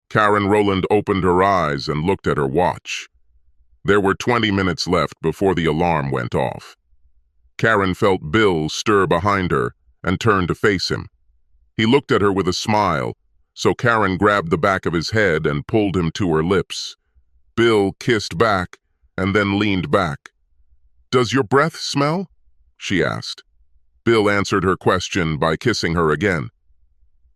Karen Rowland opened her eyes and looked at her watch. There were 20 minutes left before the alarm went off. Karen felt Bill stir behind her and turned to face him. He looked at her with a smile, so Karen grabbed the back of his head and pulled him to her lips. Bill kissed back and then leaned back. "Does your breath smell?" she asked. Bill answered her question by kissing her again.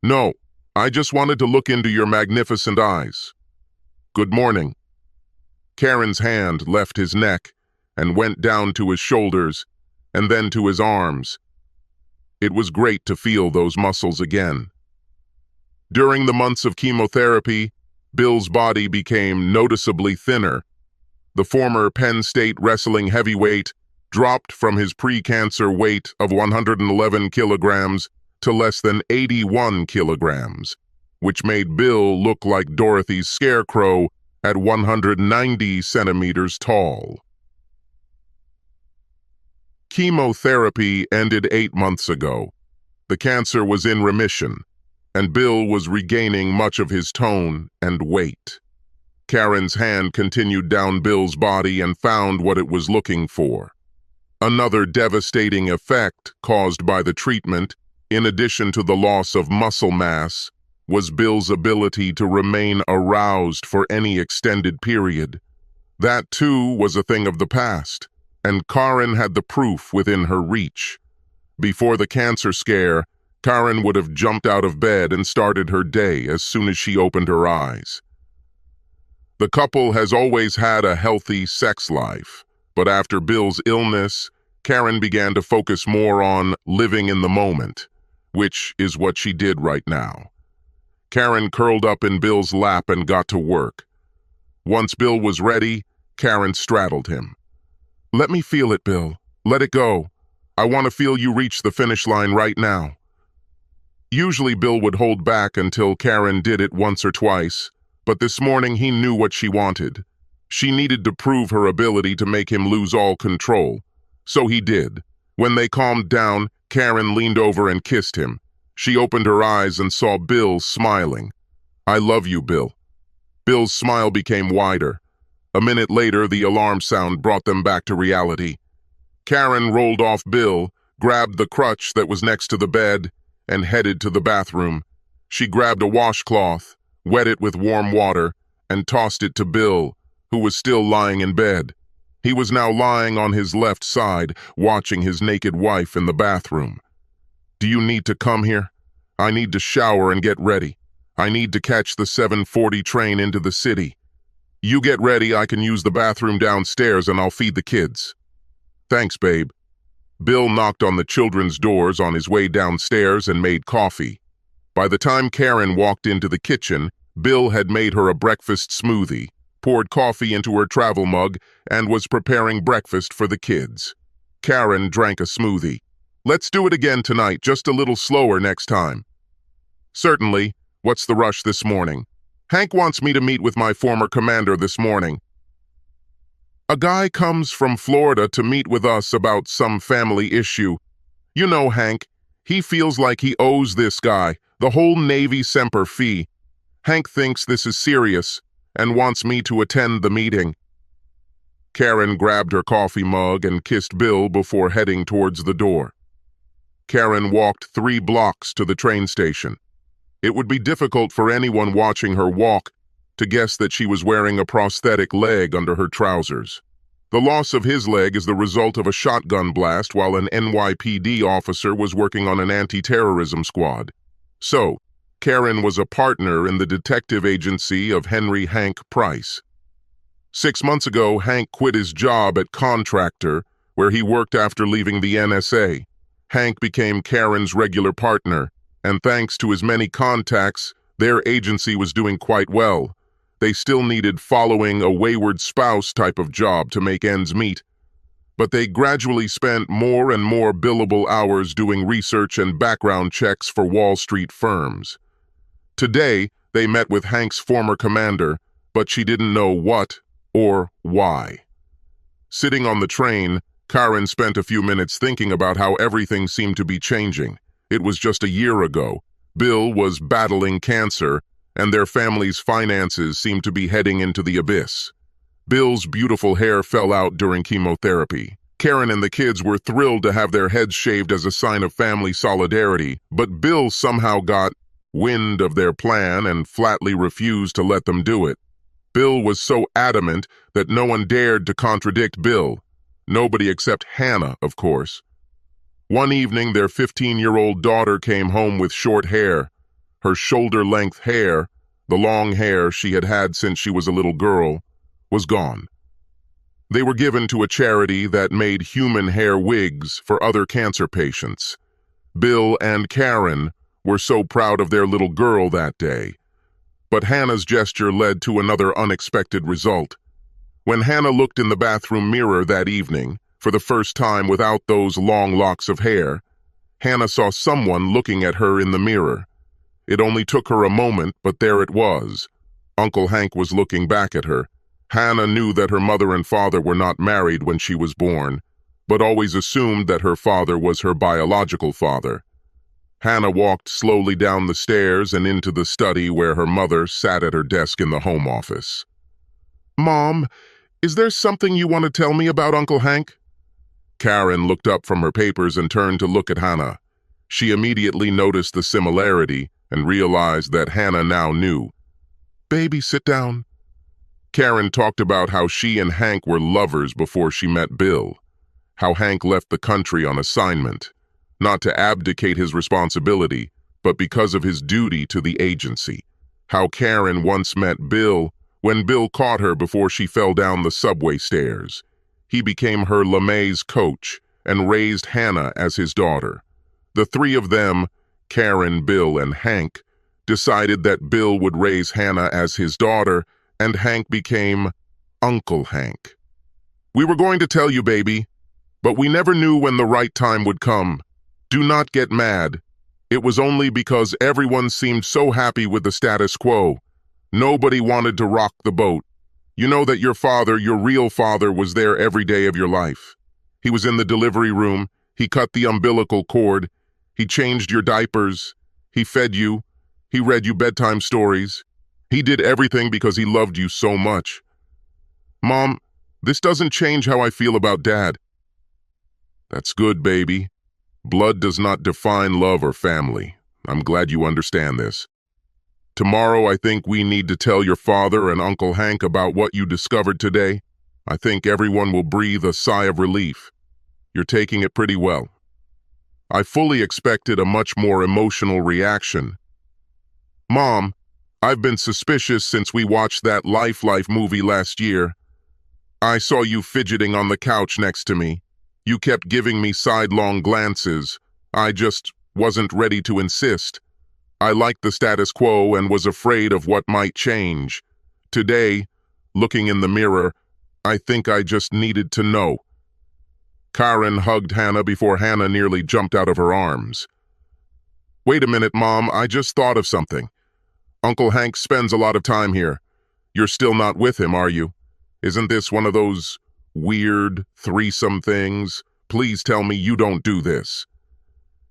"No, I just wanted to look into your magnificent eyes. Good morning." Karen's hand left his neck and went down to his shoulders and then to his arms. It was great to feel those muscles again. During the months of chemotherapy, Bill's body became noticeably thinner. The former Penn State wrestling heavyweight dropped from his pre-cancer weight of 111 kilograms to less than 81 kilograms, which made Bill look like Dorothy's scarecrow at 190 centimeters tall. Chemotherapy ended 8 months ago. The cancer was in remission, and Bill was regaining much of his tone and weight. Karen's hand continued down Bill's body and found what it was looking for. Another devastating effect caused by the treatment, in addition to the loss of muscle mass, was Bill's ability to remain aroused for any extended period. That, too, was a thing of the past, and Karen had the proof within her reach. Before the cancer scare, Karen would have jumped out of bed and started her day as soon as she opened her eyes. The couple has always had a healthy sex life, but after Bill's illness, Karen began to focus more on living in the moment, which is what she did right now. Karen curled up in Bill's lap and got to work. Once Bill was ready, Karen straddled him. "Let me feel it, Bill. Let it go. I want to feel you reach the finish line right now." Usually Bill would hold back until Karen did it once or twice, but this morning he knew what she wanted. She needed to prove her ability to make him lose all control. So he did. When they calmed down, Karen leaned over and kissed him. She opened her eyes and saw Bill smiling. "I love you, Bill." Bill's smile became wider. A minute later, the alarm sound brought them back to reality. Karen rolled off Bill, grabbed the crutch that was next to the bed, and headed to the bathroom. She grabbed a washcloth, wet it with warm water, and tossed it to Bill, who was still lying in bed. He was now lying on his left side, watching his naked wife in the bathroom. "Do you need to come here? I need to shower and get ready. I need to catch the 7:40 train into the city. You get ready, I can use the bathroom downstairs and I'll feed the kids." "Thanks, babe." Bill knocked on the children's doors on his way downstairs and made coffee. By the time Karen walked into the kitchen, Bill had made her a breakfast smoothie, poured coffee into her travel mug, and was preparing breakfast for the kids. Karen drank a smoothie. "Let's do it again tonight, just a little slower next time." "Certainly. What's the rush this morning?" "Hank wants me to meet with my former commander this morning." "A guy comes from Florida to meet with us about some family issue. You know Hank, he feels like he owes this guy the whole Navy Semper Fi. Hank thinks this is serious and wants me to attend the meeting." Karen grabbed her coffee mug and kissed Bill before heading towards the door. Karen walked 3 blocks to the train station. It would be difficult for anyone watching her walk to guess that she was wearing a prosthetic leg under her trousers. The loss of his leg is the result of a shotgun blast while an NYPD officer was working on an anti-terrorism squad. So, Karen was a partner in the detective agency of Henry Hank Price. 6 months ago, Hank quit his job at Contractor, where he worked after leaving the NSA. Hank became Karen's regular partner, and thanks to his many contacts, their agency was doing quite well. They still needed following a wayward spouse type of job to make ends meet, but they gradually spent more and more billable hours doing research and background checks for Wall Street firms. Today, they met with Hank's former commander, but she didn't know what or why. Sitting on the train, Karen spent a few minutes thinking about how everything seemed to be changing. It was just a year ago. Bill was battling cancer, and their family's finances seemed to be heading into the abyss. Bill's beautiful hair fell out during chemotherapy. Karen and the kids were thrilled to have their heads shaved as a sign of family solidarity, but Bill somehow got wind of their plan and flatly refused to let them do it. Bill was so adamant that no one dared to contradict Bill. Nobody except Hannah, of course. One evening, their 15-year-old daughter came home with short hair. Her shoulder-length hair, the long hair she had had since she was a little girl, was gone. They were given to a charity that made human hair wigs for other cancer patients. Bill and Karen were so proud of their little girl that day. But Hannah's gesture led to another unexpected result. When Hannah looked in the bathroom mirror that evening, for the first time without those long locks of hair, Hannah saw someone looking at her in the mirror. It only took her a moment, but there it was. Uncle Hank was looking back at her. Hannah knew that her mother and father were not married when she was born, but always assumed that her father was her biological father. Hannah walked slowly down the stairs and into the study where her mother sat at her desk in the home office. "Mom, is there something you want to tell me about Uncle Hank?" Karen looked up from her papers and turned to look at Hannah. She immediately noticed the similarity and realized that Hannah now knew. "Baby, sit down." Karen talked about how she and Hank were lovers before she met Bill, how Hank left the country on assignment, not to abdicate his responsibility, but because of his duty to the agency, how Karen once met Bill when Bill caught her before she fell down the subway stairs. He became her LeMay's coach and raised Hannah as his daughter. The three of them, Karen, Bill, and Hank, decided that Bill would raise Hannah as his daughter, and Hank became Uncle Hank. "We were going to tell you, baby, but we never knew when the right time would come. Do not get mad. It was only because everyone seemed so happy with the status quo. Nobody wanted to rock the boat. You know that your father, your real father, was there every day of your life. He was in the delivery room. He cut the umbilical cord. He changed your diapers. He fed you. He read you bedtime stories. He did everything because he loved you so much. Mom, this doesn't change how I feel about Dad." "That's good, baby. Blood does not define love or family. I'm glad you understand this. Tomorrow, I think we need to tell your father and Uncle Hank about what you discovered today. I think everyone will breathe a sigh of relief. You're taking it pretty well." I fully expected a much more emotional reaction. "Mom, I've been suspicious since we watched that Life movie last year. I saw you fidgeting on the couch next to me. You kept giving me sidelong glances. I just wasn't ready to insist. I liked the status quo and was afraid of what might change. Today, looking in the mirror, I think I just needed to know." Karen hugged Hannah before Hannah nearly jumped out of her arms. "Wait a minute, Mom, I just thought of something. Uncle Hank spends a lot of time here. You're still not with him, are you? Isn't this one of those weird threesome things? Please tell me you don't do this."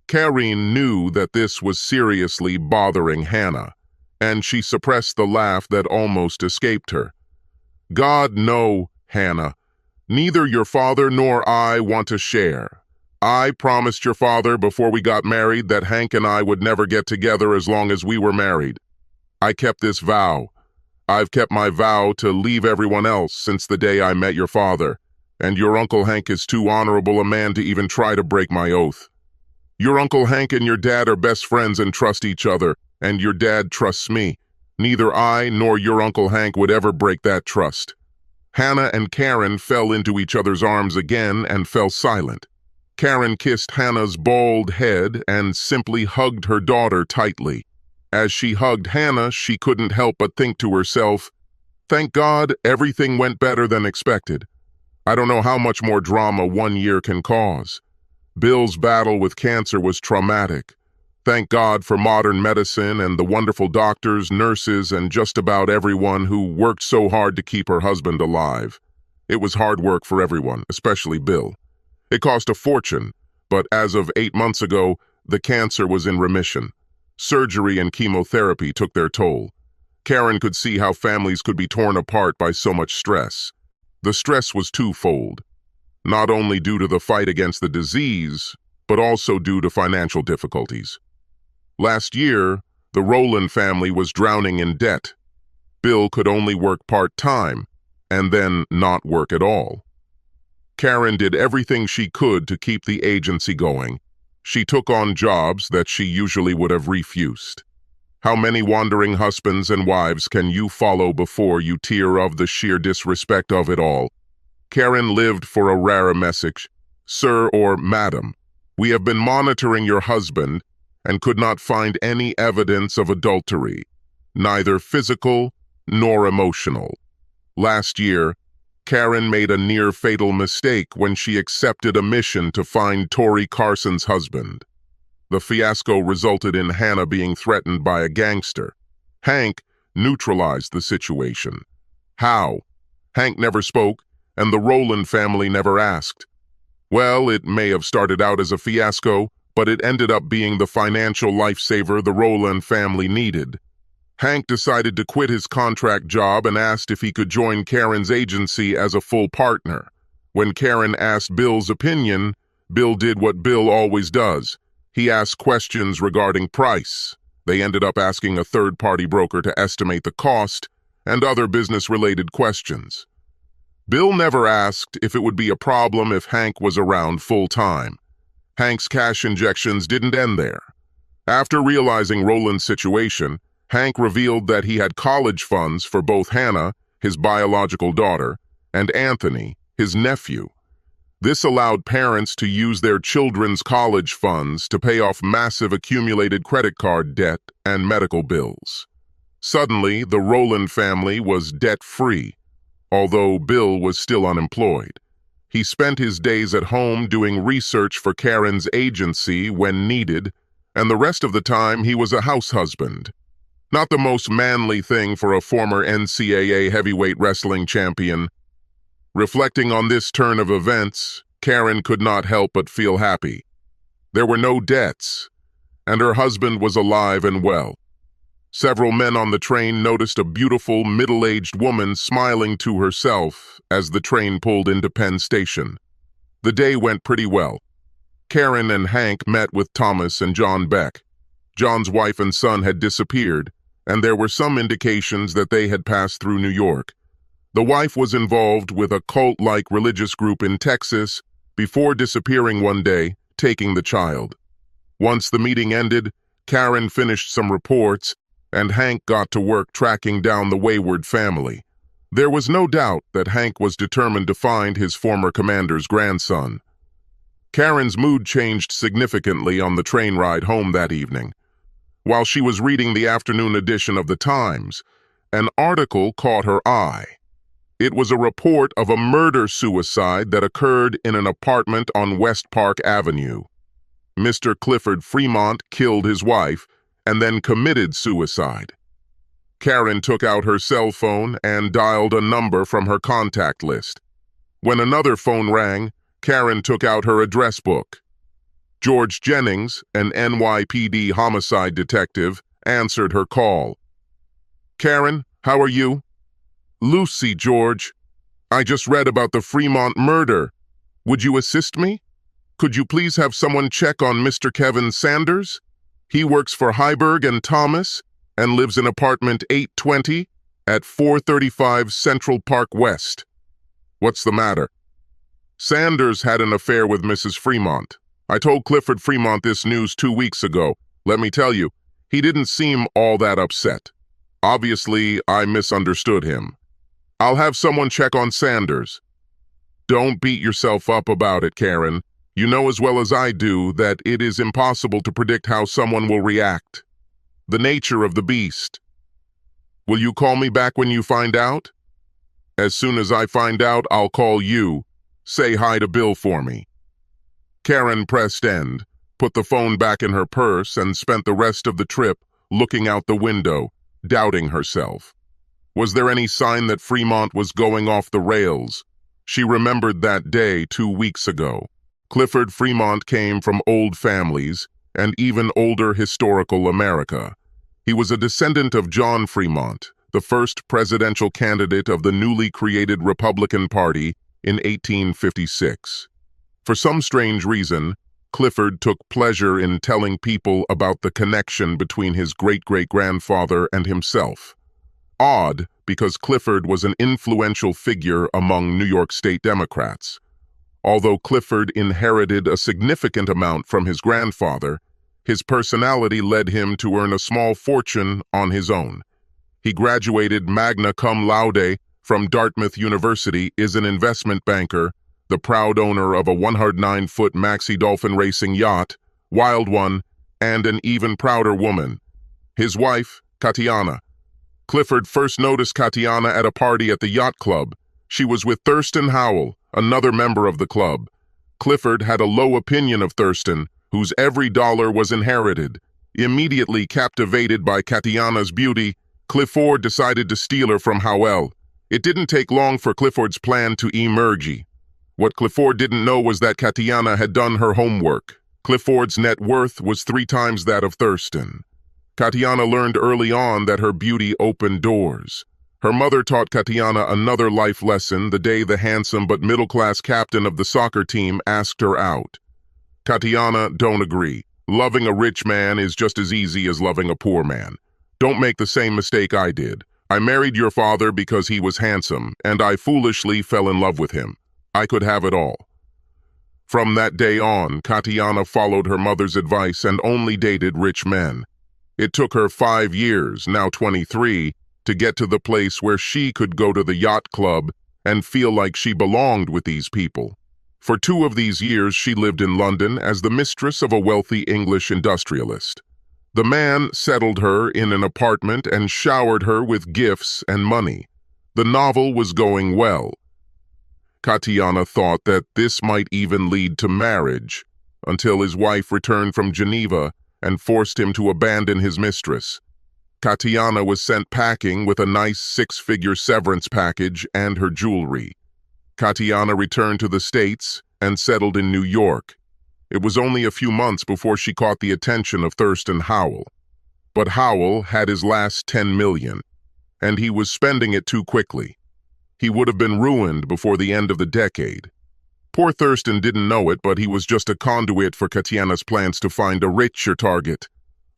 Karen knew that this was seriously bothering Hannah, and she suppressed the laugh that almost escaped her. "God, no, Hannah. Neither your father nor I want to share. I promised your father before we got married that Hank and I would never get together as long as we were married. I kept this vow. I've kept my vow to leave everyone else since the day I met your father, and your Uncle Hank is too honorable a man to even try to break my oath. Your Uncle Hank and your dad are best friends and trust each other, and your dad trusts me. Neither I nor your Uncle Hank would ever break that trust." Hannah and Karen fell into each other's arms again and fell silent. Karen kissed Hannah's bald head and simply hugged her daughter tightly. As she hugged Hannah, she couldn't help but think to herself, "Thank God everything went better than expected. I don't know how much more drama 1 year can cause. Bill's battle with cancer was traumatic. Thank God for modern medicine and the wonderful doctors, nurses, and just about everyone who worked so hard to keep her husband alive. It was hard work for everyone, especially Bill. It cost a fortune, but as of 8 months ago, the cancer was in remission. Surgery and chemotherapy took their toll. Karen could see how families could be torn apart by so much stress. The stress was twofold, not only due to the fight against the disease, but also due to financial difficulties. Last year, the Rowland family was drowning in debt. Bill could only work part-time, and then not work at all. Karen did everything she could to keep the agency going. She took on jobs that she usually would have refused. How many wandering husbands and wives can you follow before you tear of the sheer disrespect of it all? Karen lived for a rare message. Sir or Madam, we have been monitoring your husband and could not find any evidence of adultery, neither physical nor emotional. Last year, Karen made a near-fatal mistake when she accepted a mission to find Tori Carson's husband. The fiasco resulted in Hannah being threatened by a gangster. Hank neutralized the situation. How? Hank never spoke, and the Rowland family never asked. Well, it may have started out as a fiasco, but it ended up being the financial lifesaver the Rowland family needed. Hank decided to quit his contract job and asked if he could join Karen's agency as a full partner. When Karen asked Bill's opinion, Bill did what Bill always does. He asked questions regarding price. They ended up asking a third-party broker to estimate the cost and other business-related questions. Bill never asked if it would be a problem if Hank was around full-time. Hank's cash injections didn't end there. After realizing Rowland's situation, Hank revealed that he had college funds for both Hannah, his biological daughter, and Anthony, his nephew. This allowed parents to use their children's college funds to pay off massive accumulated credit card debt and medical bills. Suddenly, the Rowland family was debt-free, although Bill was still unemployed. He spent his days at home doing research for Karen's agency when needed, and the rest of the time he was a house husband. Not the most manly thing for a former NCAA heavyweight wrestling champion. Reflecting on this turn of events, Karen could not help but feel happy. There were no debts, and her husband was alive and well. Several men on the train noticed a beautiful, middle-aged woman smiling to herself as the train pulled into Penn Station. The day went pretty well. Karen and Hank met with Thomas and John Beck. John's wife and son had disappeared, and there were some indications that they had passed through New York. The wife was involved with a cult-like religious group in Texas before disappearing one day, taking the child. Once the meeting ended, Karen finished some reports, and Hank got to work tracking down the wayward family. There was no doubt that Hank was determined to find his former commander's grandson. Karen's mood changed significantly on the train ride home that evening. While she was reading the afternoon edition of the Times, an article caught her eye. It was a report of a murder-suicide that occurred in an apartment on West Park Avenue. Mr. Clifford Fremont killed his wife and then committed suicide. Karen took out her cell phone and dialed a number from her contact list. When another phone rang, Karen took out her address book. George Jennings, an NYPD homicide detective, answered her call. "Karen, how are you?" "Lucy, George. I just read about the Fremont murder. Would you assist me? Could you please have someone check on Mr. Kevin Sanders? He works for Heiberg and Thomas and lives in apartment 820 at 435 Central Park West." "What's the matter?" "Sanders had an affair with Mrs. Fremont. I told Clifford Fremont this news 2 weeks ago. Let me tell you, he didn't seem all that upset. Obviously, I misunderstood him. I'll have someone check on Sanders." "Don't beat yourself up about it, Karen. You know as well as I do that it is impossible to predict how someone will react. The nature of the beast. Will you call me back when you find out?" "As soon as I find out, I'll call you. Say hi to Bill for me." Karen pressed end, put the phone back in her purse, and spent the rest of the trip looking out the window, doubting herself. Was there any sign that Fremont was going off the rails? She remembered that day 2 weeks ago. Clifford Fremont came from old families and even older historical America. He was a descendant of John Fremont, the first presidential candidate of the newly created Republican Party in 1856. For some strange reason, Clifford took pleasure in telling people about the connection between his great-great-grandfather and himself. Odd, because Clifford was an influential figure among New York State Democrats. Although Clifford inherited a significant amount from his grandfather, his personality led him to earn a small fortune on his own. He graduated magna cum laude from Dartmouth University, is an investment banker, the proud owner of a 109-foot Maxi Dolphin racing yacht, Wild One, and an even prouder woman, his wife, Katiana. Clifford first noticed Katiana at a party at the yacht club. She was with Thurston Howell, another member of the club. Clifford had a low opinion of Thurston, whose every dollar was inherited. Immediately captivated by Katiana's beauty, Clifford decided to steal her from Howell. It didn't take long for Clifford's plan to emerge. What Clifford didn't know was that Katiana had done her homework. Clifford's net worth was 3 times that of Thurston. Katiana learned early on that her beauty opened doors. Her mother taught Katiana another life lesson the day the handsome but middle-class captain of the soccer team asked her out. Katiana, don't agree. Loving a rich man is just as easy as loving a poor man. Don't make the same mistake I did. I married your father because he was handsome, and I foolishly fell in love with him. I could have it all. From that day on, Katiana followed her mother's advice and only dated rich men. It took her 5 years, now 23, to get to the place where she could go to the yacht club and feel like she belonged with these people. For 2 of these years, she lived in London as the mistress of a wealthy English industrialist. The man settled her in an apartment and showered her with gifts and money. The novel was going well. Katiana thought that this might even lead to marriage, until his wife returned from Geneva and forced him to abandon his mistress. Katiana was sent packing with a nice 6-figure severance package and her jewelry. Katiana returned to the States and settled in New York. It was only a few months before she caught the attention of Thurston Howell. But Howell had his last $10 million, and he was spending it too quickly. He would have been ruined before the end of the decade. Poor Thurston didn't know it, but he was just a conduit for Katiana's plans to find a richer target.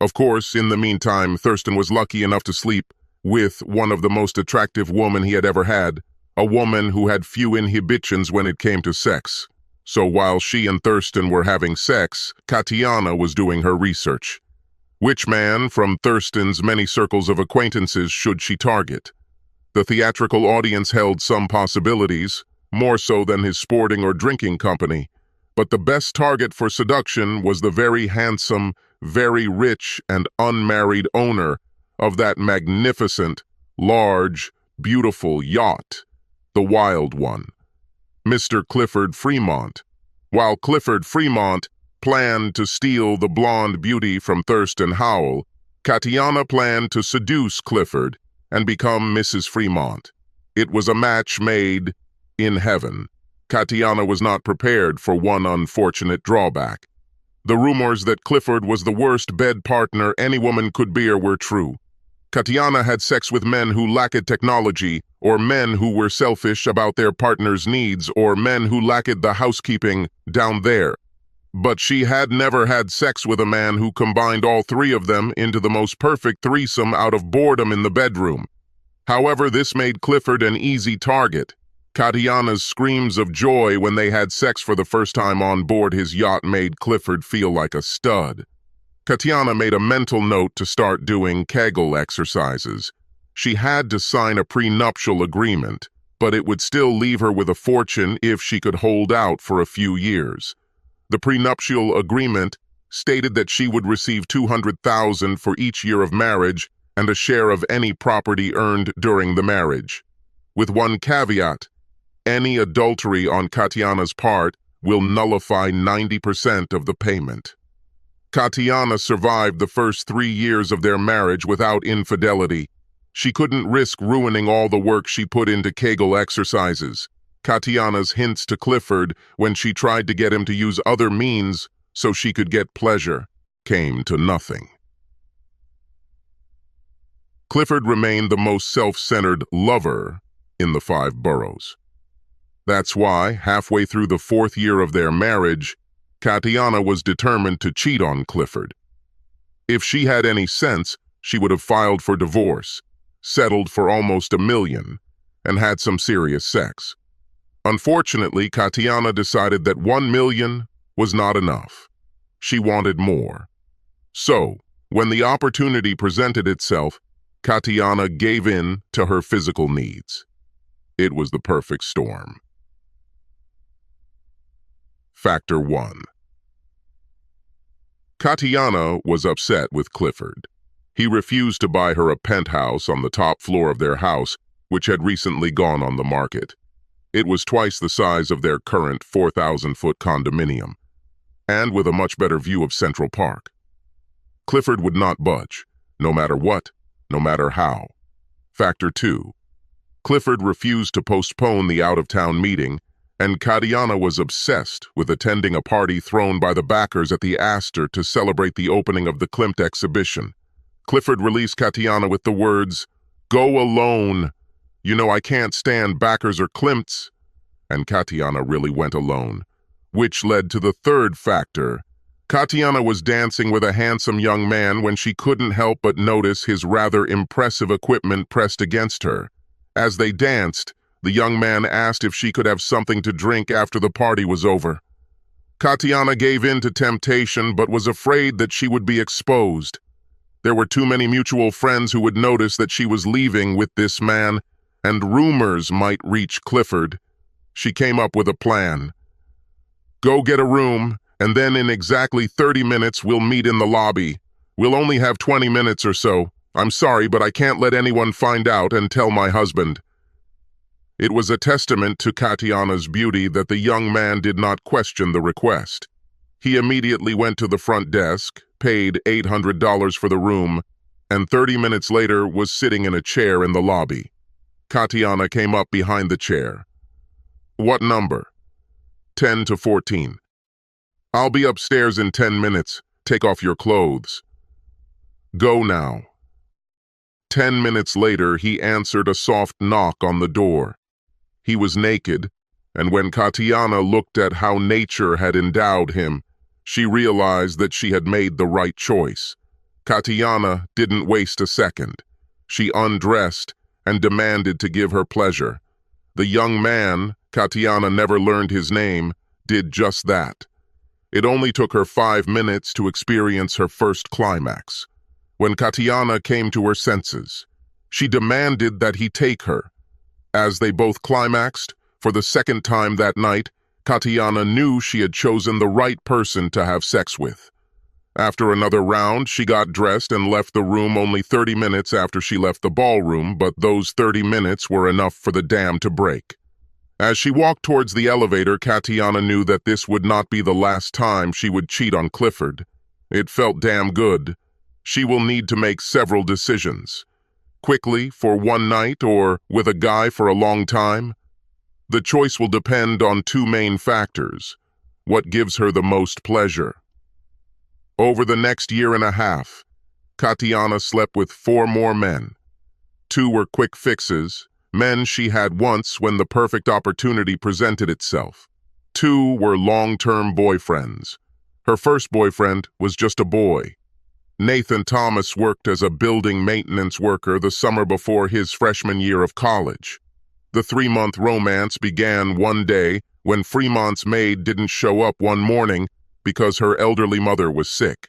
Of course, in the meantime, Thurston was lucky enough to sleep with one of the most attractive women he had ever had, a woman who had few inhibitions when it came to sex. So while she and Thurston were having sex, Katiana was doing her research. Which man from Thurston's many circles of acquaintances should she target? The theatrical audience held some possibilities, more so than his sporting or drinking company, but the best target for seduction was the very handsome, very rich and unmarried owner of that magnificent, large, beautiful yacht, the Wild One, Mr. Clifford Fremont. While Clifford Fremont planned to steal the blonde beauty from Thurston Howell, Katiana planned to seduce Clifford and become Mrs. Fremont. It was a match made in heaven. Katiana was not prepared for one unfortunate drawback. The rumors that Clifford was the worst bed partner any woman could bear were true. Katiana had sex with men who lacked technology, or men who were selfish about their partner's needs, or men who lacked the housekeeping down there. But she had never had sex with a man who combined all 3 of them into the most perfect threesome out of boredom in the bedroom. However, this made Clifford an easy target. Katiana's screams of joy when they had sex for the first time on board his yacht made Clifford feel like a stud. Katiana made a mental note to start doing Kegel exercises. She had to sign a prenuptial agreement, but it would still leave her with a fortune if she could hold out for a few years. The prenuptial agreement stated that she would receive $200,000 for each year of marriage and a share of any property earned during the marriage. With one caveat: any adultery on Katiana's part will nullify 90% of the payment. Katiana survived the first 3 years of their marriage without infidelity. She couldn't risk ruining all the work she put into Kegel exercises. Katiana's hints to Clifford when she tried to get him to use other means so she could get pleasure came to nothing. Clifford remained the most self-centered lover in the 5 boroughs. That's why, halfway through the 4th year of their marriage, Katiana was determined to cheat on Clifford. If she had any sense, she would have filed for divorce, settled for almost $1 million, and had some serious sex. Unfortunately, Katiana decided that $1 million was not enough. She wanted more. So, when the opportunity presented itself, Katiana gave in to her physical needs. It was the perfect storm. Factor 1. Katiana was upset with Clifford. He refused to buy her a penthouse on the top floor of their house, which had recently gone on the market. It was twice the size of their current 4,000-foot condominium, and with a much better view of Central Park. Clifford would not budge, no matter what, no matter how. Factor 2. Clifford refused to postpone the out-of-town meeting, and Katiana was obsessed with attending a party thrown by the backers at the Astor to celebrate the opening of the Klimt exhibition. Clifford released Katiana with the words, "Go alone. You know I can't stand backers or Klimts." And Katiana really went alone, which led to the third factor. Katiana was dancing with a handsome young man when she couldn't help but notice his rather impressive equipment pressed against her. As they danced, the young man asked if she could have something to drink after the party was over. Katiana gave in to temptation but was afraid that she would be exposed. There were too many mutual friends who would notice that she was leaving with this man, and rumors might reach Clifford. She came up with a plan. "Go get a room, and then in exactly 30 minutes we'll meet in the lobby. We'll only have 20 minutes or so. I'm sorry, but I can't let anyone find out and tell my husband." It was a testament to Katiana's beauty that the young man did not question the request. He immediately went to the front desk, paid $800 for the room, and 30 minutes later was sitting in a chair in the lobby. Katiana came up behind the chair. "What number?" 10 to 14. "I'll be upstairs in 10 minutes. Take off your clothes." "Go now." 10 minutes later, he answered a soft knock on the door. He was naked, and when Katiana looked at how nature had endowed him, she realized that she had made the right choice. Katiana didn't waste a second. She undressed and demanded to give her pleasure. The young man, Katiana never learned his name, did just that. It only took her 5 minutes to experience her first climax. When Katiana came to her senses, she demanded that he take her. As they both climaxed, for the second time that night, Katiana knew she had chosen the right person to have sex with. After another round, she got dressed and left the room only 30 minutes after she left the ballroom, but those 30 minutes were enough for the dam to break. As she walked towards the elevator, Katiana knew that this would not be the last time she would cheat on Clifford. It felt damn good. She will need to make several decisions. Quickly, for one night, or with a guy for a long time? The choice will depend on 2 main factors. What gives her the most pleasure? Over the next year and a half, Katiana slept with 4 more men. 2 were quick fixes, men she had once when the perfect opportunity presented itself. 2 were long-term boyfriends. Her first boyfriend was just a boy. Nathan Thomas worked as a building maintenance worker the summer before his freshman year of college. The 3-month romance began one day when Fremont's maid didn't show up one morning because her elderly mother was sick.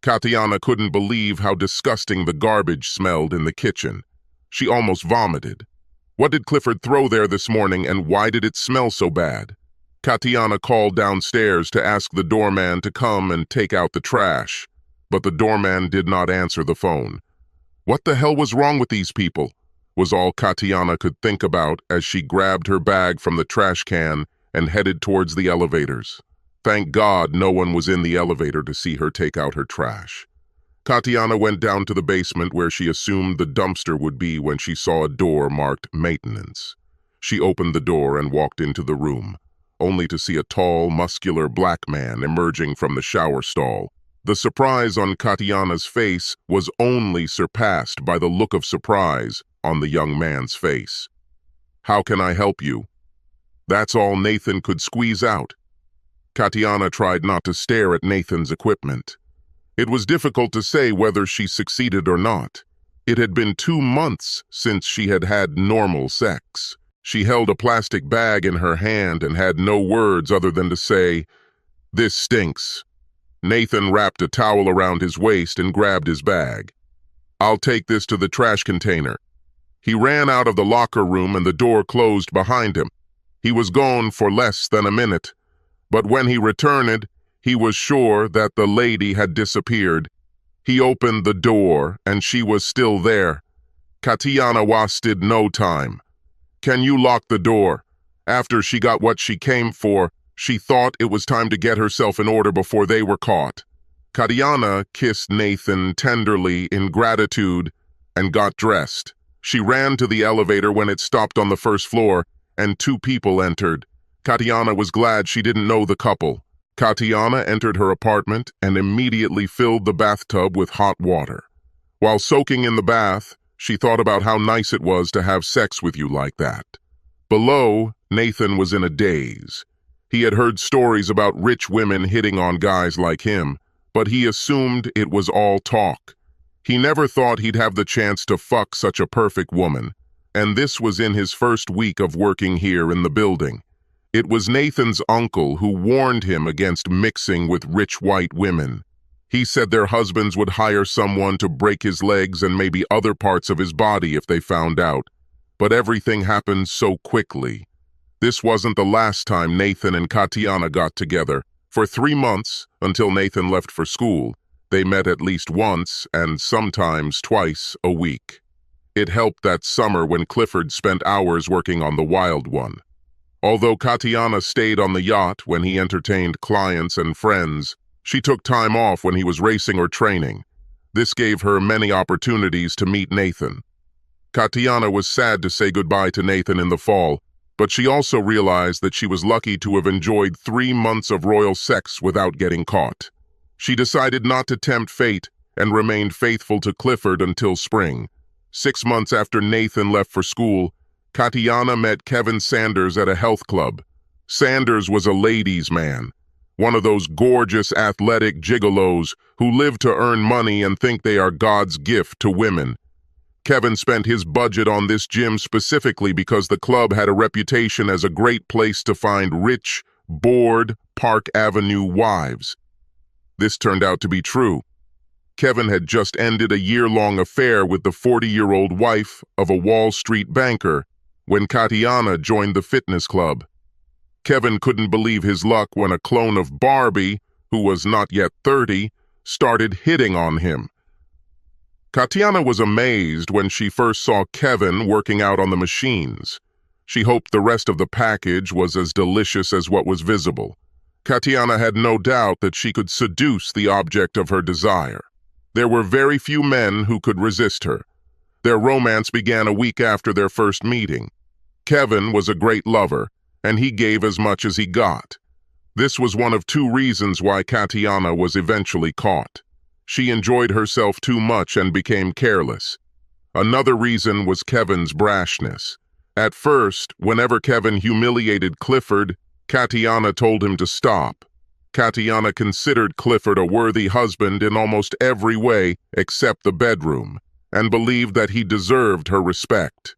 Katiana couldn't believe how disgusting the garbage smelled in the kitchen. She almost vomited. What did Clifford throw there this morning, and why did it smell so bad? Katiana called downstairs to ask the doorman to come and take out the trash. But the doorman did not answer the phone. What the hell was wrong with these people? Was all Katiana could think about as she grabbed her bag from the trash can and headed towards the elevators. Thank God no one was in the elevator to see her take out her trash. Katiana went down to the basement where she assumed the dumpster would be when she saw a door marked maintenance. She opened the door and walked into the room, only to see a tall, muscular black man emerging from the shower stall, The surprise on Katiana's face was only surpassed by the look of surprise on the young man's face. "How can I help you?" That's all Nathan could squeeze out. Katiana tried not to stare at Nathan's equipment. It was difficult to say whether she succeeded or not. It had been 2 months since she had had normal sex. She held a plastic bag in her hand and had no words other than to say, "This stinks." Nathan wrapped a towel around his waist and grabbed his bag. "I'll take this to the trash container." He ran out of the locker room and the door closed behind him. He was gone for less than a minute, but when he returned, he was sure that the lady had disappeared. He opened the door and she was still there. Katiana wasted no time. "Can you lock the door?" After she got what she came for, she thought it was time to get herself in order before they were caught. Katiana kissed Nathan tenderly in gratitude and got dressed. She ran to the elevator when it stopped on the first floor, and 2 people entered. Katiana was glad she didn't know the couple. Katiana entered her apartment and immediately filled the bathtub with hot water. While soaking in the bath, she thought about how nice it was to have sex with you like that. Below, Nathan was in a daze. He had heard stories about rich women hitting on guys like him, but he assumed it was all talk. He never thought he'd have the chance to fuck such a perfect woman, and this was in his first week of working here in the building. It was Nathan's uncle who warned him against mixing with rich white women. He said their husbands would hire someone to break his legs and maybe other parts of his body if they found out. But everything happened so quickly. This wasn't the last time Nathan and Katiana got together. For 3 months, until Nathan left for school, they met at least once and sometimes twice a week. It helped that summer when Clifford spent hours working on the Wild One. Although Katiana stayed on the yacht when he entertained clients and friends, she took time off when he was racing or training. This gave her many opportunities to meet Nathan. Katiana was sad to say goodbye to Nathan in the fall, but she also realized that she was lucky to have enjoyed 3 months of royal sex without getting caught. She decided not to tempt fate and remained faithful to Clifford until spring. 6 months after Nathan left for school, Katiana met Kevin Sanders at a health club. Sanders was a ladies' man, one of those gorgeous athletic gigolos who live to earn money and think they are God's gift to women. Kevin spent his budget on this gym specifically because the club had a reputation as a great place to find rich, bored Park Avenue wives. This turned out to be true. Kevin had just ended a year-long affair with the 40-year-old wife of a Wall Street banker when Katiana joined the fitness club. Kevin couldn't believe his luck when a clone of Barbie, who was not yet 30, started hitting on him. Katiana was amazed when she first saw Kevin working out on the machines. She hoped the rest of the package was as delicious as what was visible. Katiana had no doubt that she could seduce the object of her desire. There were very few men who could resist her. Their romance began a week after their first meeting. Kevin was a great lover, and he gave as much as he got. This was one of 2 reasons why Katiana was eventually caught. She enjoyed herself too much and became careless. Another reason was Kevin's brashness. At first, whenever Kevin humiliated Clifford, Katiana told him to stop. Katiana considered Clifford a worthy husband in almost every way except the bedroom, and believed that he deserved her respect.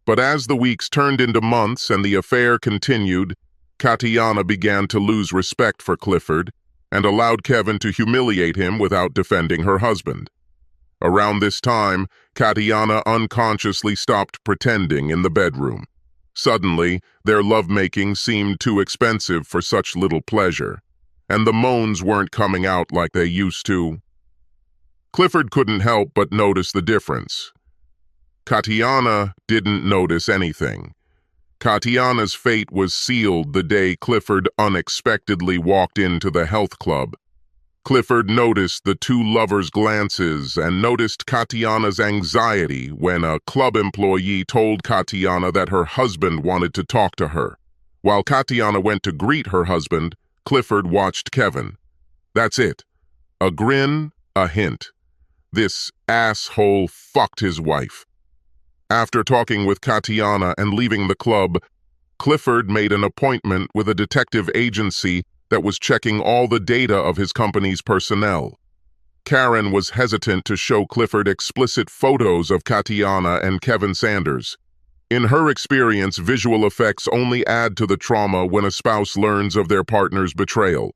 But as the weeks turned into months and the affair continued, Katiana began to lose respect for Clifford and allowed Kevin to humiliate him without defending her husband. Around this time, Katiana unconsciously stopped pretending in the bedroom. Suddenly, their lovemaking seemed too expensive for such little pleasure, and the moans weren't coming out like they used to. Clifford couldn't help but notice the difference. Katiana didn't notice anything. Katiana's fate was sealed the day Clifford unexpectedly walked into the health club. Clifford noticed the 2 lovers' glances and noticed Katiana's anxiety when a club employee told Katiana that her husband wanted to talk to her. While Katiana went to greet her husband, Clifford watched Kevin. That's it. A grin, a hint. This asshole fucked his wife. After talking with Katiana and leaving the club, Clifford made an appointment with a detective agency that was checking all the data of his company's personnel. Karen was hesitant to show Clifford explicit photos of Katiana and Kevin Sanders. In her experience, visual effects only add to the trauma when a spouse learns of their partner's betrayal.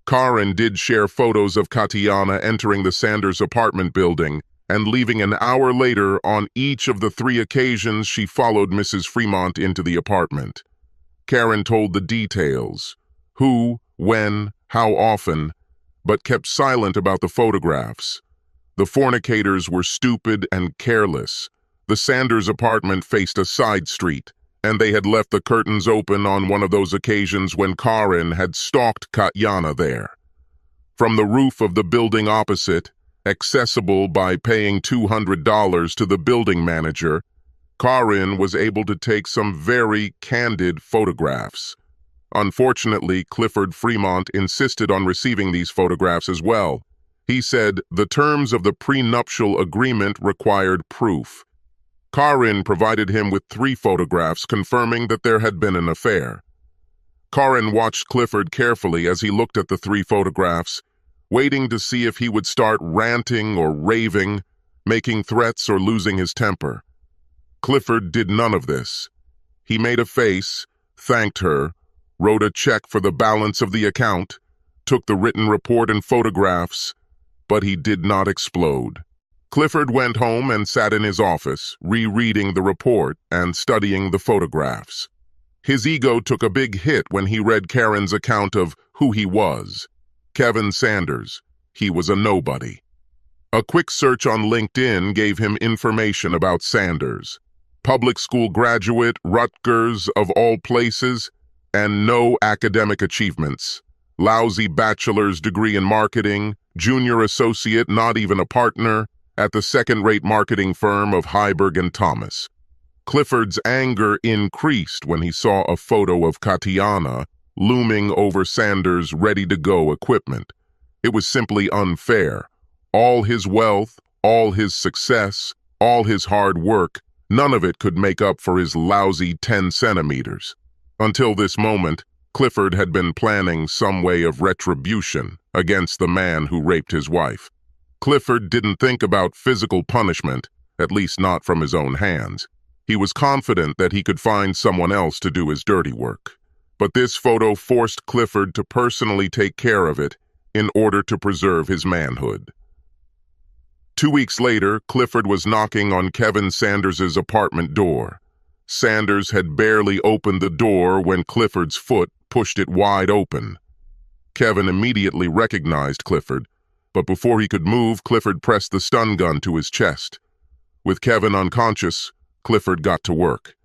Karen did share photos of Katiana entering the Sanders apartment building and leaving an hour later on each of the 3 occasions she followed Mrs. Fremont into the apartment. Karen told the details: who, when, how often, but kept silent about the photographs. The fornicators were stupid and careless. The Sanders apartment faced a side street, and they had left the curtains open on one of those occasions when Karen had stalked Katiana there. From the roof of the building opposite, accessible by paying $200 to the building manager, Karen was able to take some very candid photographs. Unfortunately, Clifford Fremont insisted on receiving these photographs as well. He said the terms of the prenuptial agreement required proof. Karen provided him with 3 photographs confirming that there had been an affair. Karen watched Clifford carefully as he looked at the 3 photographs, waiting to see if he would start ranting or raving, making threats or losing his temper. Clifford did none of this. He made a face, thanked her, wrote a check for the balance of the account, took the written report and photographs, but he did not explode. Clifford went home and sat in his office, rereading the report and studying the photographs. His ego took a big hit when he read Karen's account of who he was. Kevin Sanders. He was a nobody. A quick search on LinkedIn gave him information about Sanders. Public school graduate, Rutgers of all places, and no academic achievements. Lousy bachelor's degree in marketing, junior associate, not even a partner, at the second-rate marketing firm of Heiberg and Thomas. Clifford's anger increased when he saw a photo of Katiana looming over Sanders' ready-to-go equipment. It was simply unfair. All his wealth, all his success, all his hard work, none of it could make up for his lousy 10 centimeters. Until this moment, Clifford had been planning some way of retribution against the man who raped his wife. Clifford didn't think about physical punishment, at least not from his own hands. He was confident that he could find someone else to do his dirty work. But this photo forced Clifford to personally take care of it in order to preserve his manhood. 2 weeks later, Clifford was knocking on Kevin Sanders' apartment door. Sanders had barely opened the door when Clifford's foot pushed it wide open. Kevin immediately recognized Clifford, but before he could move, Clifford pressed the stun gun to his chest. With Kevin unconscious, Clifford got to work.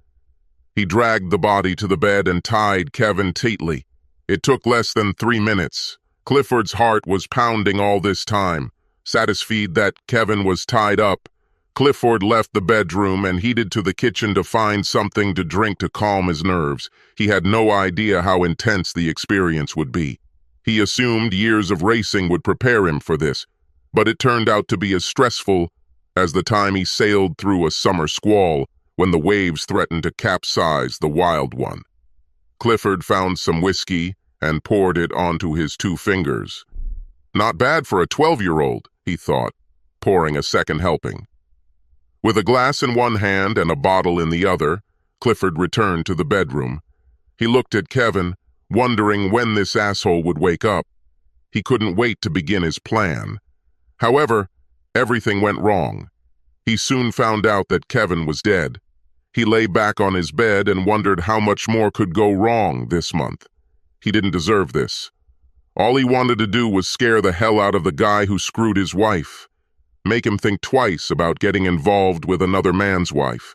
He dragged the body to the bed and tied Kevin tightly. It took less than 3 minutes. Clifford's heart was pounding all this time. Satisfied that Kevin was tied up, Clifford left the bedroom and headed to the kitchen to find something to drink to calm his nerves. He had no idea how intense the experience would be. He assumed years of racing would prepare him for this, but it turned out to be as stressful as the time he sailed through a summer squall when the waves threatened to capsize the Wild One. Clifford found some whiskey and poured it onto his 2 fingers. Not bad for a 12-year-old, he thought, pouring a second helping. With a glass in one hand and a bottle in the other, Clifford returned to the bedroom. He looked at Kevin, wondering when this asshole would wake up. He couldn't wait to begin his plan. However, everything went wrong. He soon found out that Kevin was dead. He lay back on his bed and wondered how much more could go wrong this month. He didn't deserve this. All he wanted to do was scare the hell out of the guy who screwed his wife. Make him think twice about getting involved with another man's wife.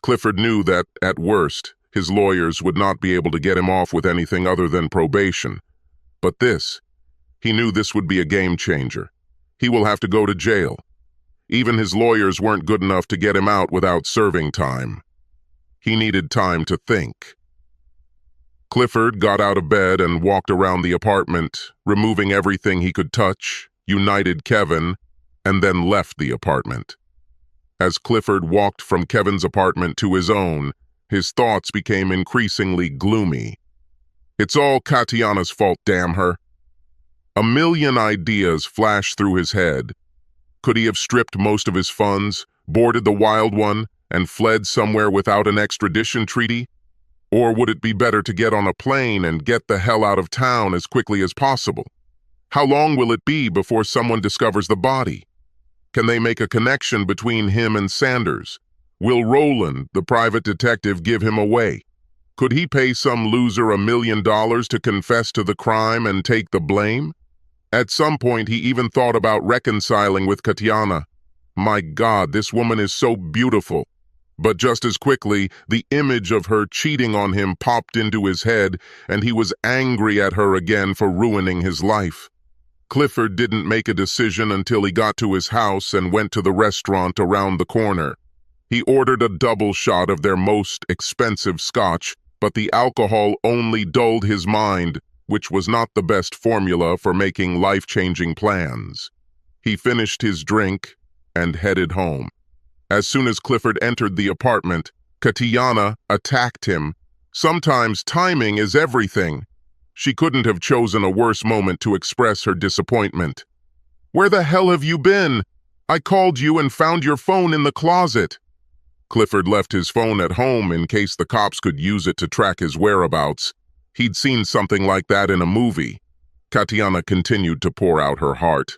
Clifford knew that, at worst, his lawyers would not be able to get him off with anything other than probation. But he knew this would be a game changer. He will have to go to jail. Even his lawyers weren't good enough to get him out without serving time. He needed time to think. Clifford got out of bed and walked around the apartment, removing everything he could touch, united Kevin, and then left the apartment. As Clifford walked from Kevin's apartment to his own, his thoughts became increasingly gloomy. It's all Katiana's fault, damn her. A million ideas flashed through his head. Could he have stripped most of his funds, boarded the Wild One, and fled somewhere without an extradition treaty? Or would it be better to get on a plane and get the hell out of town as quickly as possible? How long will it be before someone discovers the body? Can they make a connection between him and Sanders? Will Roland, the private detective, give him away? Could he pay some loser $1 million to confess to the crime and take the blame? At some point, he even thought about reconciling with Katiana. My God, this woman is so beautiful. But just as quickly, the image of her cheating on him popped into his head, and he was angry at her again for ruining his life. Clifford didn't make a decision until he got to his house and went to the restaurant around the corner. He ordered a double shot of their most expensive scotch, but the alcohol only dulled his mind, which was not the best formula for making life-changing plans. He finished his drink and headed home. As soon as Clifford entered the apartment, Katiana attacked him. Sometimes timing is everything. She couldn't have chosen a worse moment to express her disappointment. Where the hell have you been? I called you and found your phone in the closet. Clifford left his phone at home in case the cops could use it to track his whereabouts. He'd seen something like that in a movie. Katiana continued to pour out her heart.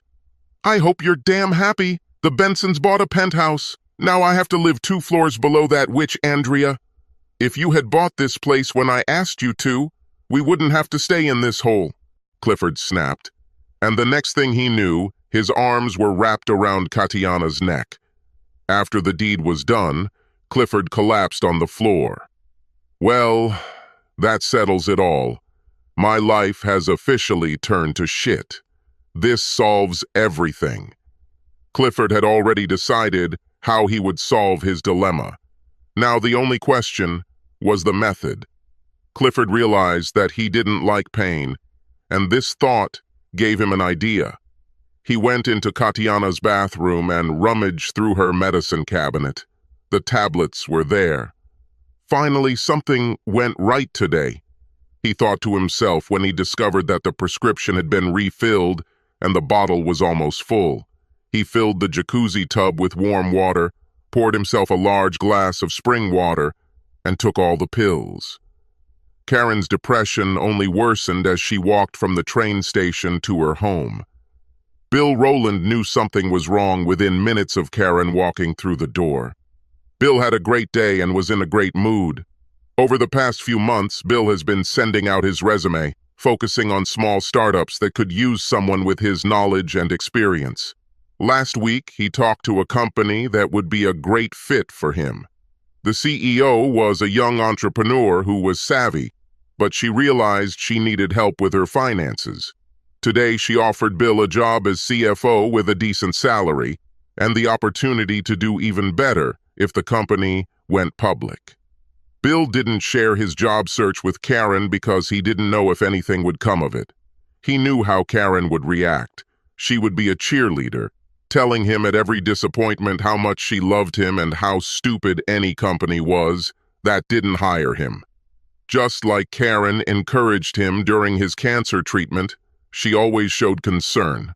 I hope you're damn happy. The Bensons bought a penthouse. Now I have to live 2 floors below that witch, Andrea. If you had bought this place when I asked you to, we wouldn't have to stay in this hole, Clifford snapped. And the next thing he knew, his arms were wrapped around Katiana's neck. After the deed was done, Clifford collapsed on the floor. Well, that settles it all. My life has officially turned to shit. This solves everything. Clifford had already decided how he would solve his dilemma. Now the only question was the method. Clifford realized that he didn't like pain, and this thought gave him an idea. He went into Katiana's bathroom and rummaged through her medicine cabinet. The tablets were there. Finally, something went right today, he thought to himself when he discovered that the prescription had been refilled and the bottle was almost full. He filled the jacuzzi tub with warm water, poured himself a large glass of spring water, and took all the pills. Karen's depression only worsened as she walked from the train station to her home. Bill Rowland knew something was wrong within minutes of Karen walking through the door. Bill had a great day and was in a great mood. Over the past few months, Bill has been sending out his resume, focusing on small startups that could use someone with his knowledge and experience. Last week, he talked to a company that would be a great fit for him. The CEO was a young entrepreneur who was savvy, but she realized she needed help with her finances. Today, she offered Bill a job as CFO with a decent salary and the opportunity to do even better if the company went public. Bill didn't share his job search with Karen because he didn't know if anything would come of it. He knew how Karen would react. She would be a cheerleader, telling him at every disappointment how much she loved him and how stupid any company was that didn't hire him. Just like Karen encouraged him during his cancer treatment, she always showed concern.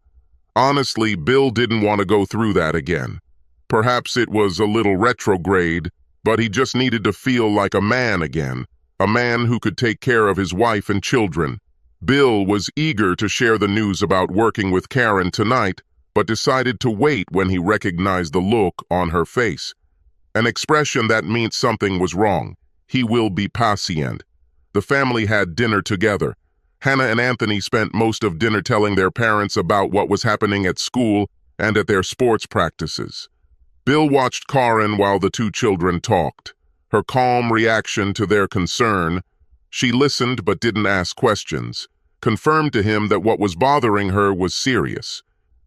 Honestly, Bill didn't want to go through that again. Perhaps it was a little retrograde, but he just needed to feel like a man again, a man who could take care of his wife and children. Bill was eager to share the news about working with Karen tonight, but decided to wait when he recognized the look on her face. An expression that meant something was wrong. He will be patient. The family had dinner together. Hannah and Anthony spent most of dinner telling their parents about what was happening at school and at their sports practices. Bill watched Karen while the 2 children talked. Her calm reaction to their concern, she listened but didn't ask questions, confirmed to him that what was bothering her was serious.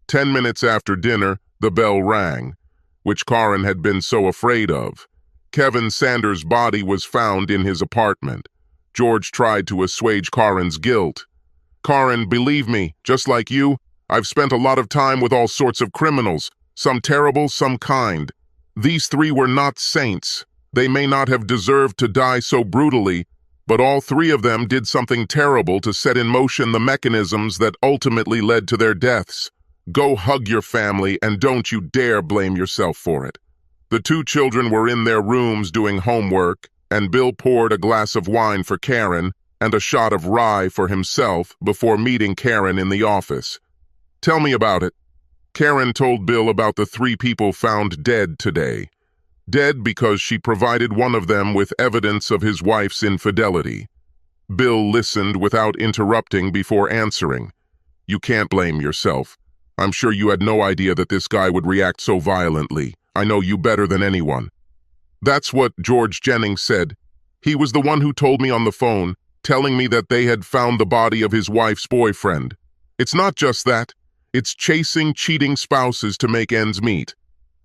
10 minutes after dinner, the bell rang, which Karen had been so afraid of. Kevin Sanders' body was found in his apartment. George tried to assuage Karen's guilt. Karen, believe me, just like you, I've spent a lot of time with all sorts of criminals, some terrible, some kind. These three were not saints. They may not have deserved to die so brutally, but all three of them did something terrible to set in motion the mechanisms that ultimately led to their deaths. Go hug your family and don't you dare blame yourself for it. The two children were in their rooms doing homework, and Bill poured a glass of wine for Karen and a shot of rye for himself before meeting Karen in the office. Tell me about it. Karen told Bill about the three people found dead today. Dead because she provided one of them with evidence of his wife's infidelity. Bill listened without interrupting before answering. You can't blame yourself. I'm sure you had no idea that this guy would react so violently. I know you better than anyone. That's what George Jennings said. He was the one who told me on the phone, telling me that they had found the body of his wife's boyfriend. It's not just that. It's chasing cheating spouses to make ends meet.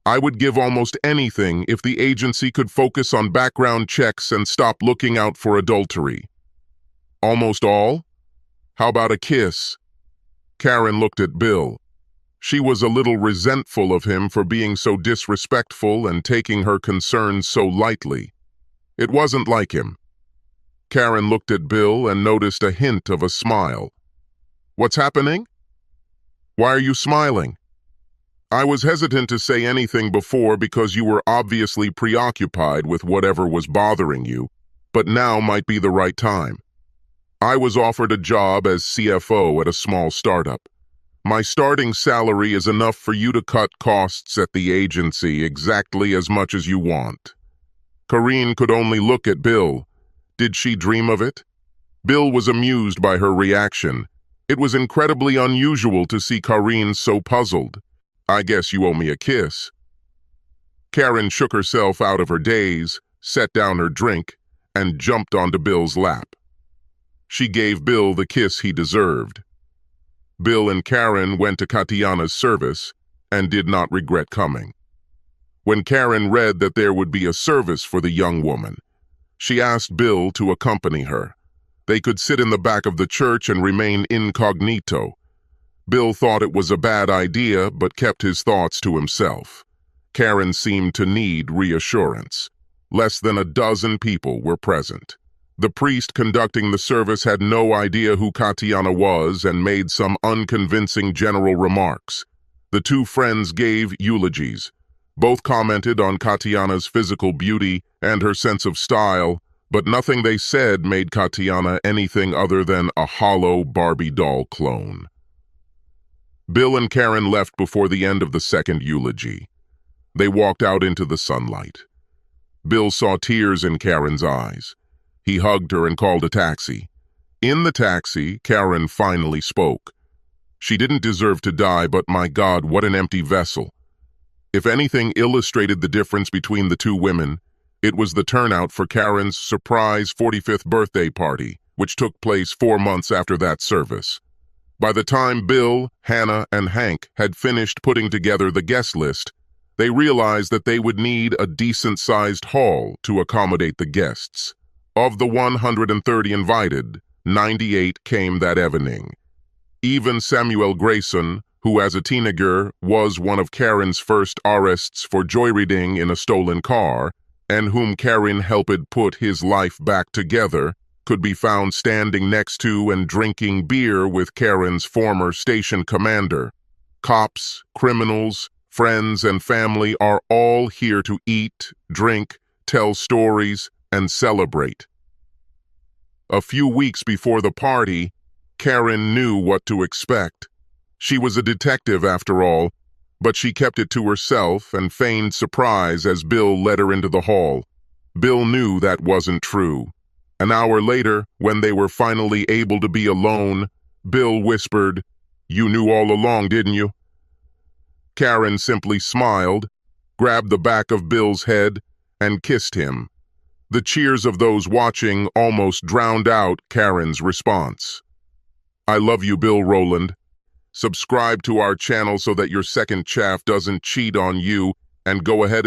I would give almost anything if the agency could focus on background checks and stop looking out for adultery. Almost all? How about a kiss? Karen looked at Bill. She was a little resentful of him for being so disrespectful and taking her concerns so lightly. It wasn't like him. Karen looked at Bill and noticed a hint of a smile. What's happening? Why are you smiling? I was hesitant to say anything before because you were obviously preoccupied with whatever was bothering you, but now might be the right time. I was offered a job as CFO at a small startup. My starting salary is enough for you to cut costs at the agency exactly as much as you want. Karine could only look at Bill. Did she dream of it? Bill was amused by her reaction. It was incredibly unusual to see Karine so puzzled. I guess you owe me a kiss. Karen shook herself out of her daze, set down her drink, and jumped onto Bill's lap. She gave Bill the kiss he deserved. Bill and Karen went to Katiana's service and did not regret coming. When Karen read that there would be a service for the young woman, she asked Bill to accompany her. They could sit in the back of the church and remain incognito. Bill thought it was a bad idea, but kept his thoughts to himself. Karen seemed to need reassurance. Less than a dozen people were present. The priest conducting the service had no idea who Katiana was and made some unconvincing general remarks. The two friends gave eulogies. Both commented on Katiana's physical beauty and her sense of style, but nothing they said made Katiana anything other than a hollow Barbie doll clone. Bill and Karen left before the end of the second eulogy. They walked out into the sunlight. Bill saw tears in Karen's eyes. He hugged her and called a taxi. In the taxi, Karen finally spoke. She didn't deserve to die, but my God, what an empty vessel. If anything illustrated the difference between the two women, it was the turnout for Karen's surprise 45th birthday party, which took place 4 months after that service. By the time Bill, Hannah, and Hank had finished putting together the guest list, they realized that they would need a decent-sized hall to accommodate the guests. Of the 130 invited, 98 came that evening. Even Samuel Grayson, who as a teenager was one of Karen's first arrests for joyriding in a stolen car, and whom Karen helped put his life back together, could be found standing next to and drinking beer with Karen's former station commander. Cops, criminals, friends, and family are all here to eat, drink, tell stories, and celebrate. A few weeks before the party, Karen knew what to expect. She was a detective after all, but she kept it to herself and feigned surprise as Bill led her into the hall. Bill knew that wasn't true. An hour later, when they were finally able to be alone, Bill whispered, "You knew all along, didn't you?" Karen simply smiled, grabbed the back of Bill's head, and kissed him. The cheers of those watching almost drowned out Karen's response. I love you, Bill Rowland. Subscribe to our channel so that your second chaff doesn't cheat on you, and go ahead